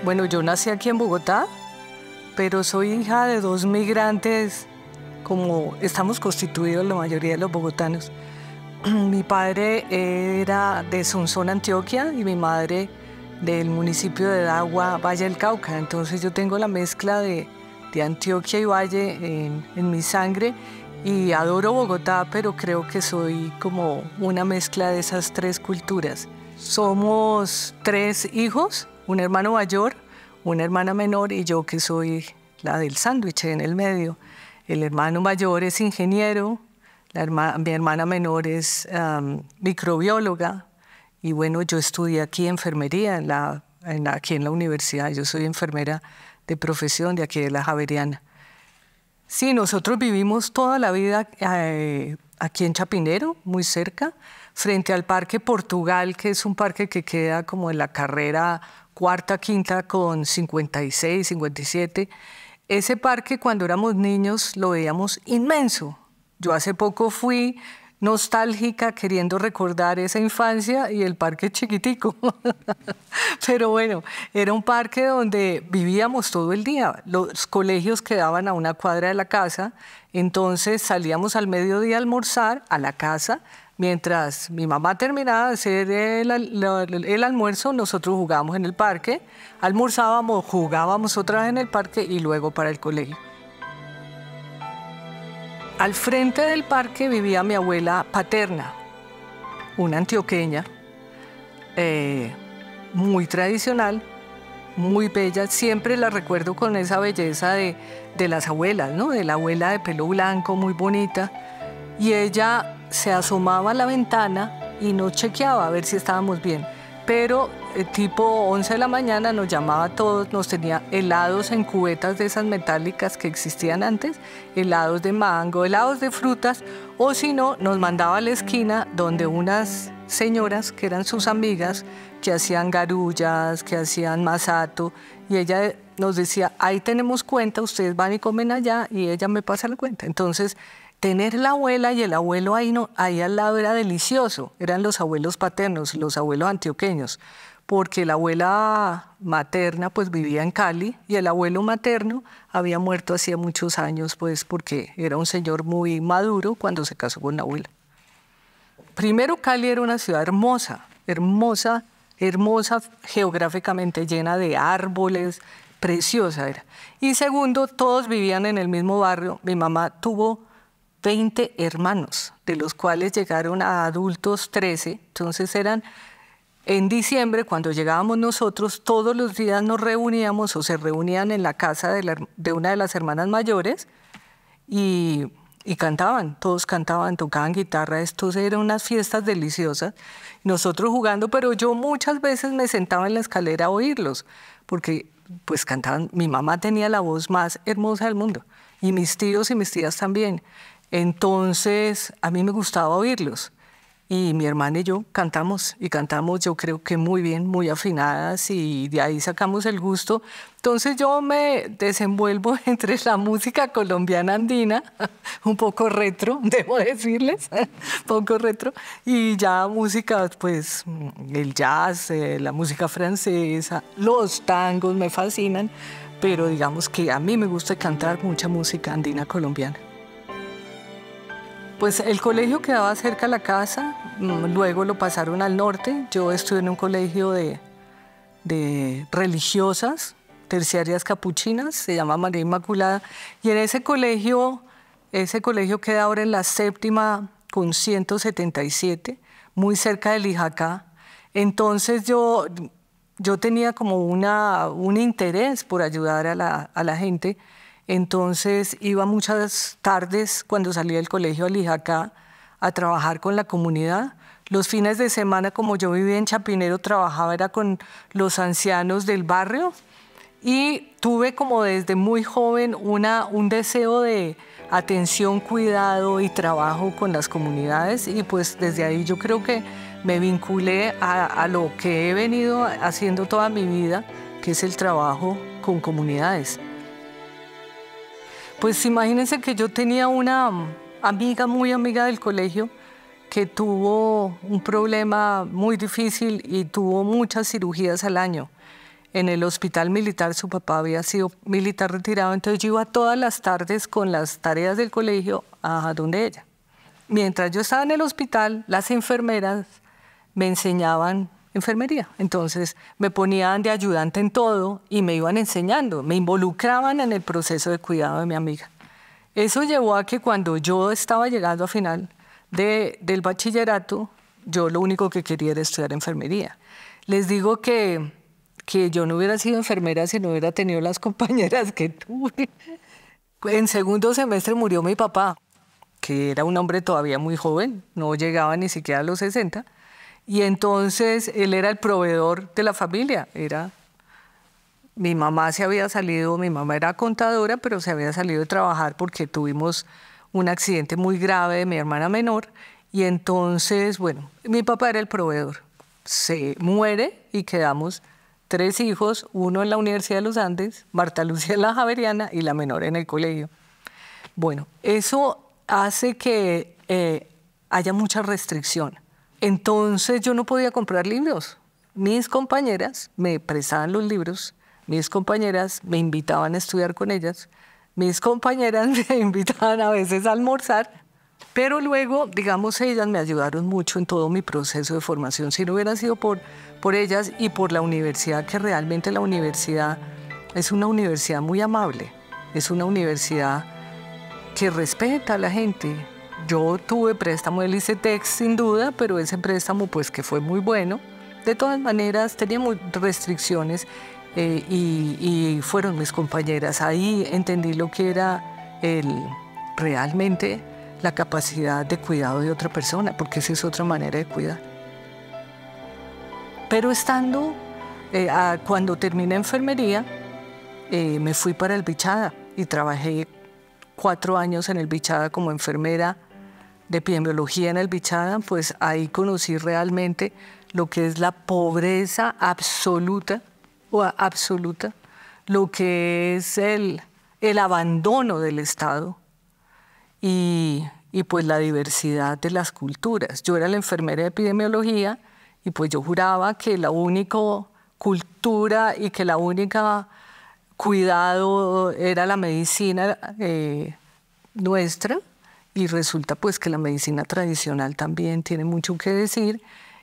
Bueno, yo nací aquí en Bogotá, pero soy hija de dos migrantes, como estamos constituidos la mayoría de los bogotanos. Mi padre era de Sonsón, Antioquia, y mi madre del municipio de Dagua, Valle del Cauca. Entonces yo tengo la mezcla de Antioquia y Valle en mi sangre y adoro Bogotá, pero creo que soy como una mezcla de esas tres culturas. Somos tres hijos, un hermano mayor, una hermana menor y yo que soy la del sándwich en el medio. El hermano mayor es ingeniero, mi hermana menor es microbióloga y bueno, yo estudié aquí enfermería aquí en la universidad. Yo soy enfermera de profesión de aquí de la Javeriana. Sí, nosotros vivimos toda la vida aquí en Chapinero, muy cerca, frente al Parque Portugal, que es un parque que queda como en la carrera cuarta, quinta con 56, 57. Ese parque cuando éramos niños lo veíamos inmenso. Yo hace poco fui nostálgica queriendo recordar esa infancia y el parque chiquitico. Pero bueno, era un parque donde vivíamos todo el día. Los colegios quedaban a una cuadra de la casa, entonces salíamos al mediodía a almorzar a la casa. Mientras mi mamá terminaba de hacer el almuerzo, nosotros jugábamos en el parque, almorzábamos, jugábamos otra vez en el parque y luego para el colegio. Al frente del parque vivía mi abuela paterna, una antioqueña, muy tradicional, muy bella. Siempre la recuerdo con esa belleza de las abuelas, ¿no? De la abuela de pelo blanco, muy bonita. Y ella se asomaba a la ventana y nos chequeaba a ver si estábamos bien. Pero tipo 11 de la mañana nos llamaba a todos, nos tenía helados en cubetas de esas metálicas que existían antes, helados de mango, helados de frutas, o si no, nos mandaba a la esquina donde unas señoras que eran sus amigas, que hacían garullas, que hacían masato, y ella nos decía, ahí tenemos cuenta, ustedes van y comen allá, y ella me pasa la cuenta. Entonces, tener la abuela y el abuelo ahí al lado era delicioso. Eran los abuelos paternos, los abuelos antioqueños, porque la abuela materna pues vivía en Cali y el abuelo materno había muerto hacía muchos años pues porque era un señor muy maduro cuando se casó con la abuela. Primero, Cali era una ciudad hermosa, hermosa, hermosa geográficamente, llena de árboles, preciosa era. Y segundo, todos vivían en el mismo barrio. Mi mamá tuvo 20 hermanos, de los cuales llegaron a adultos 13. Entonces en diciembre, cuando llegábamos nosotros, todos los días nos reuníamos o se reunían en la casa de una de las hermanas mayores y cantaban, todos cantaban, tocaban guitarra. Estos eran unas fiestas deliciosas. Nosotros jugando, pero yo muchas veces me sentaba en la escalera a oírlos, porque pues cantaban. Mi mamá tenía la voz más hermosa del mundo y mis tíos y mis tías también. Entonces, a mí me gustaba oírlos y mi hermana y yo cantamos yo creo que muy bien, muy afinadas y de ahí sacamos el gusto. Entonces yo me desenvuelvo entre la música colombiana andina, un poco retro, debo decirles, un poco retro, y ya música, pues el jazz, la música francesa, los tangos me fascinan, pero digamos que a mí me gusta cantar mucha música andina colombiana. Pues el colegio quedaba cerca de la casa, luego lo pasaron al norte. Yo estudié en un colegio de religiosas, terciarias capuchinas, se llama María Inmaculada, y en ese colegio queda ahora en la séptima con 177, muy cerca del Ijacá. Entonces yo tenía como un interés por ayudar a la gente. Entonces iba muchas tardes cuando salía del colegio al Ijacá a trabajar con la comunidad. Los fines de semana, como yo vivía en Chapinero, trabajaba era con los ancianos del barrio y tuve como desde muy joven un deseo de atención, cuidado y trabajo con las comunidades y pues desde ahí yo creo que me vinculé a lo que he venido haciendo toda mi vida, que es el trabajo con comunidades. Pues imagínense que yo tenía una amiga, muy amiga del colegio, que tuvo un problema muy difícil y tuvo muchas cirugías al año. en el hospital militar. Su papá había sido militar retirado, entonces yo iba todas las tardes con las tareas del colegio a donde ella. Mientras yo estaba en el hospital, las enfermeras me enseñaban enfermería. Entonces me ponían de ayudante en todo y me iban enseñando, me involucraban en el proceso de cuidado de mi amiga. Eso llevó a que cuando yo estaba llegando a final del bachillerato, yo lo único que quería era estudiar enfermería. Les digo que yo no hubiera sido enfermera si no hubiera tenido las compañeras que tuve. En segundo semestre murió mi papá, que era un hombre todavía muy joven, no llegaba ni siquiera a los 60, y entonces él era el proveedor de la familia. Mi mamá se había salido, mi mamá era contadora, pero se había salido de trabajar porque tuvimos un accidente muy grave de mi hermana menor, y entonces, bueno, mi papá era el proveedor. Se muere y quedamos 3 hijos, uno en la Universidad de los Andes, Marta Lucía en la Javeriana y la menor en el colegio. Bueno, eso hace que haya mucha restricción. Entonces yo no podía comprar libros. Mis compañeras me prestaban los libros, mis compañeras me invitaban a estudiar con ellas, mis compañeras me invitaban a veces a almorzar, pero luego, digamos, ellas me ayudaron mucho en todo mi proceso de formación. Si no hubiera sido por ellas y por la universidad, que realmente la universidad es una universidad muy amable, es una universidad que respeta a la gente. Yo tuve préstamo del ICETEX sin duda, pero ese préstamo pues que fue muy bueno. De todas maneras teníamos restricciones y fueron mis compañeras. Ahí entendí lo que era realmente la capacidad de cuidado de otra persona, porque esa es otra manera de cuidar. Pero cuando terminé enfermería, me fui para el Bichada y trabajé 4 años en el Bichada como enfermera de epidemiología en el Bichada. Pues ahí conocí realmente lo que es la pobreza absoluta, lo que es el abandono del Estado y pues la diversidad de las culturas. Yo era la enfermera de epidemiología y pues yo juraba que la única cultura y que la única cuidado era la medicina nuestra, y resulta pues que la medicina tradicional también tiene mucho que decir.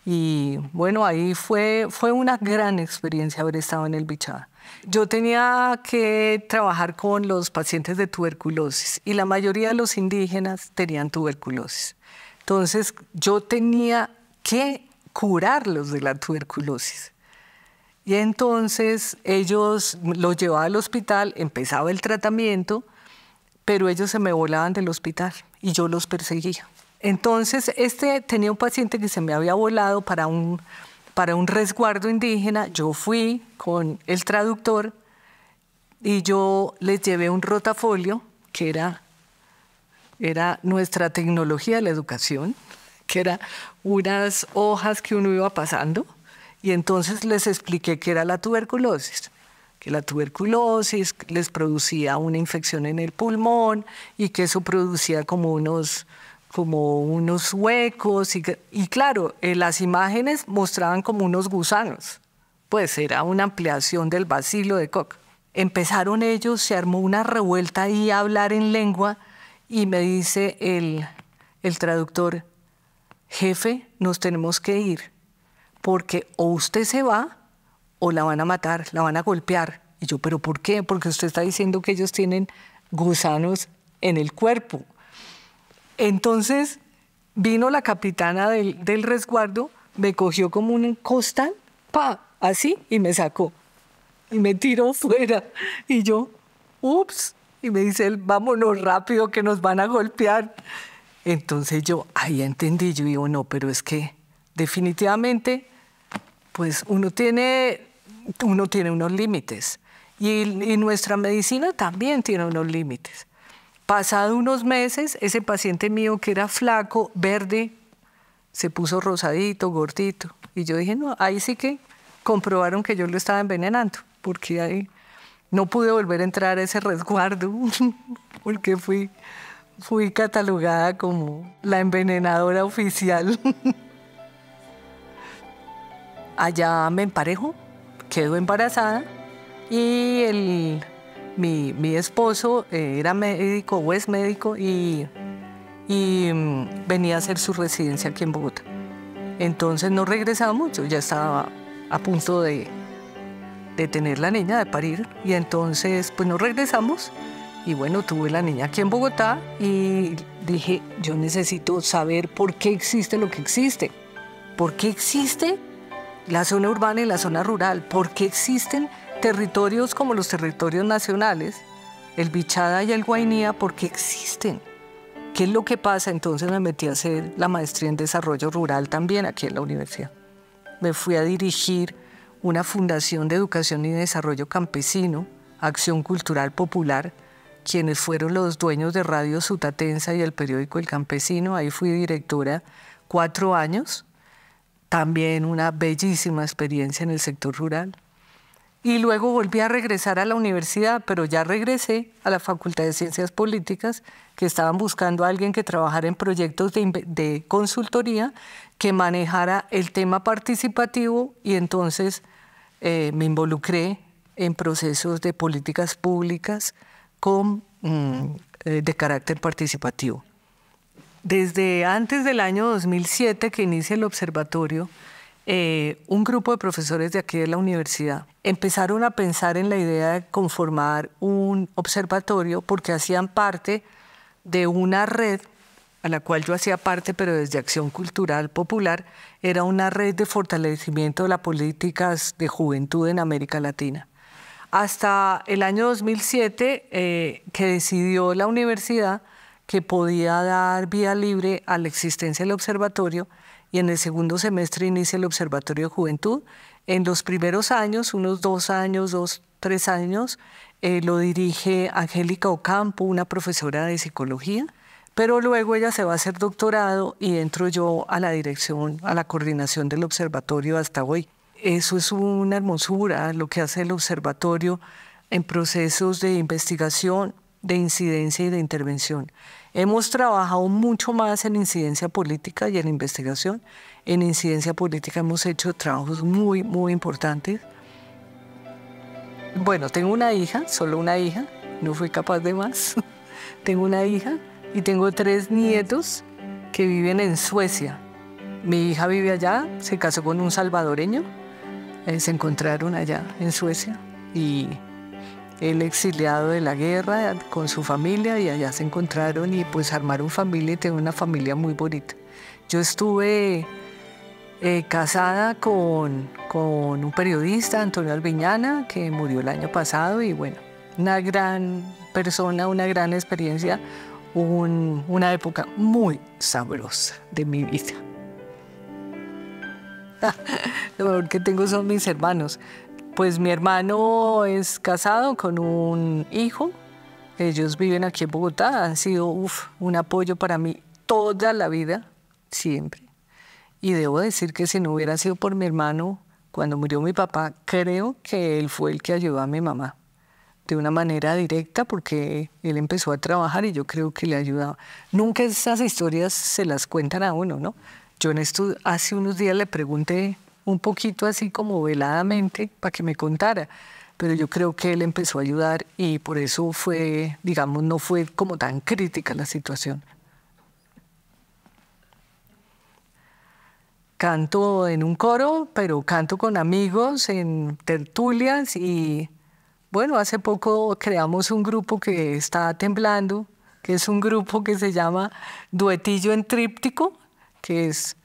Y bueno, ahí fue una gran experiencia haber estado en el Bichada. Yo tenía que trabajar con los pacientes de tuberculosis y la mayoría de los indígenas tenían tuberculosis. Entonces yo tenía que curarlos de la tuberculosis. Y entonces ellos los llevaba al hospital, empezaba el tratamiento, pero ellos se me volaban del hospital y yo los perseguía. Entonces tenía un paciente que se me había volado para un resguardo indígena. Yo fui con el traductor y yo les llevé un rotafolio, que era nuestra tecnología de la educación, que eran unas hojas que uno iba pasando, y entonces les expliqué qué era la tuberculosis, que la tuberculosis les producía una infección en el pulmón y que eso producía como unos huecos y claro, las imágenes mostraban como unos gusanos. Pues era una ampliación del bacilo de Koch. Empezaron ellos, se armó una revuelta ahí a hablar en lengua y me dice el traductor: jefe, nos tenemos que ir porque o usted se va o la van a matar, la van a golpear. Y yo, ¿pero por qué? Porque usted está diciendo que ellos tienen gusanos en el cuerpo. Entonces vino la capitana del resguardo, me cogió como un costal, así, y me sacó. Y me tiró fuera. Y yo, ups. Y me dice él: vámonos rápido que nos van a golpear. Entonces yo ahí entendí, yo digo, no, pero es que definitivamente pues uno tiene unos límites. Y nuestra medicina también tiene unos límites. Pasado unos meses, ese paciente mío que era flaco, verde, se puso rosadito, gordito. Y yo dije, no, ahí sí que comprobaron que yo lo estaba envenenando, porque ahí no pude volver a entrar a ese resguardo, porque fui catalogada como la envenenadora oficial. Allá me emparejo, quedo embarazada y mi esposo era médico o es médico y venía a hacer su residencia aquí en Bogotá. Entonces no regresamos, yo ya estaba a punto de tener la niña, de parir, y entonces pues no regresamos. Y bueno, tuve la niña aquí en Bogotá y dije, yo necesito saber por qué existe lo que existe. ¿Por qué existe la zona urbana y la zona rural? ¿Por qué existen territorios como los territorios nacionales, el Bichada y el Guainía? ¿Por qué existen? ¿Qué es lo que pasa? Entonces me metí a hacer la maestría en desarrollo rural también aquí en la universidad. Me fui a dirigir una fundación de educación y desarrollo campesino, Acción Cultural Popular, quienes fueron los dueños de Radio Sutatensa y el periódico El Campesino. Ahí fui directora 4 años, también una bellísima experiencia en el sector rural. Y luego volví a regresar a la universidad, pero ya regresé a la Facultad de Ciencias Políticas, que estaban buscando a alguien que trabajara en proyectos de consultoría, que manejara el tema participativo, y entonces me involucré en procesos de políticas públicas de carácter participativo. Desde antes del año 2007 que inicia el observatorio, un grupo de profesores de aquí de la universidad empezaron a pensar en la idea de conformar un observatorio porque hacían parte de una red a la cual yo hacía parte, pero desde Acción Cultural Popular. Era una red de fortalecimiento de las políticas de juventud en América Latina. Hasta el año 2007 que decidió la universidad que podía dar vía libre a la existencia del observatorio, y en el segundo semestre inicia el Observatorio de Juventud. En los primeros años, unos 3 años, lo dirige Angélica Ocampo, una profesora de psicología, pero luego ella se va a hacer doctorado y entro yo a la dirección, a la coordinación del observatorio hasta hoy. Eso es una hermosura, lo que hace el observatorio en procesos de investigación, de incidencia y de intervención. Hemos trabajado mucho más en incidencia política y en investigación. En incidencia política hemos hecho trabajos muy, muy importantes. Bueno, tengo una hija, solo una hija, no fui capaz de más. Tengo una hija y tengo 3 nietos que viven en Suecia. Mi hija vive allá, se casó con un salvadoreño, se encontraron allá en Suecia y él exiliado de la guerra con su familia, y allá se encontraron y pues armaron familia y tienen una familia muy bonita. Yo estuve casada con un periodista, Antonio Albiñana, que murió el año pasado, y bueno, una gran persona, una gran experiencia, una época muy sabrosa de mi vida. Lo mejor que tengo son mis hermanos. Pues mi hermano es casado con un hijo. Ellos viven aquí en Bogotá. Han sido un apoyo para mí toda la vida, siempre. Y debo decir que si no hubiera sido por mi hermano, cuando murió mi papá, creo que él fue el que ayudó a mi mamá de una manera directa, porque él empezó a trabajar y yo creo que le ayudaba. Nunca esas historias se las cuentan a uno, ¿no? Yo hace unos días le pregunté un poquito así como veladamente para que me contara, pero yo creo que él empezó a ayudar y por eso fue, digamos, no fue como tan crítica la situación. Canto en un coro, pero canto con amigos en tertulias y bueno, hace poco creamos un grupo que está temblando, que es un grupo que se llama Duetillo en Tríptico, que es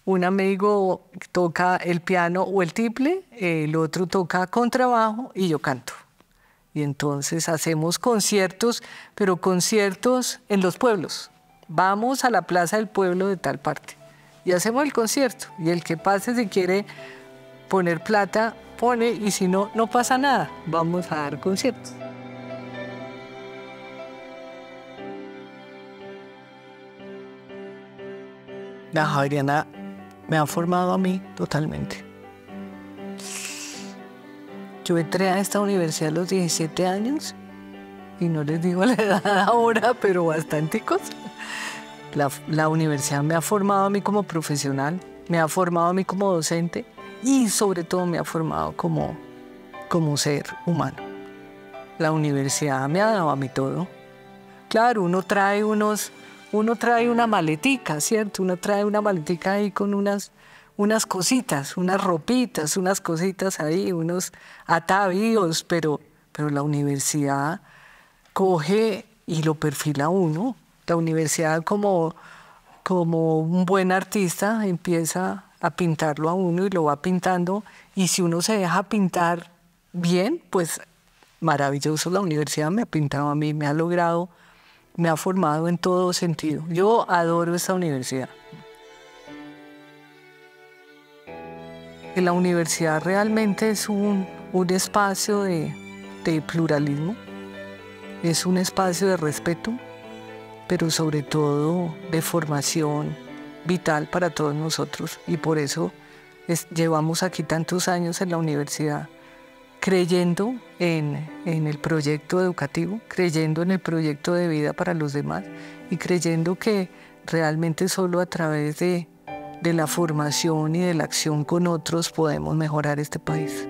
un amigo que toca el piano o el tiple, el otro toca contrabajo y yo canto. Y entonces hacemos conciertos, pero conciertos en los pueblos. Vamos a la plaza del pueblo de tal parte y hacemos el concierto. Y el que pase, si quiere poner plata, pone, y si no, no pasa nada. Vamos a dar conciertos. La Javeriana me ha formado a mí totalmente. Yo entré a esta universidad a los 17 años y no les digo la edad ahora, pero bastante cosa. La universidad me ha formado a mí como profesional, me ha formado a mí como docente y sobre todo me ha formado como como ser humano. La universidad me ha dado a mí todo. Claro, uno trae una maletica, ¿cierto? Uno trae una maletica ahí con unas cositas, unas ropitas, unas cositas ahí, unos atavíos, pero la universidad coge y lo perfila a uno. La universidad como un buen artista empieza a pintarlo a uno y lo va pintando, y si uno se deja pintar bien, pues maravilloso. La universidad me ha pintado a mí, me ha logrado, me ha formado en todo sentido. Yo adoro esta universidad. La universidad realmente es un espacio de pluralismo, es un espacio de respeto, pero sobre todo de formación vital para todos nosotros. Y por eso llevamos aquí tantos años en la universidad, creyendo en el proyecto educativo, creyendo en el proyecto de vida para los demás y creyendo que realmente solo a través de la formación y de la acción con otros podemos mejorar este país.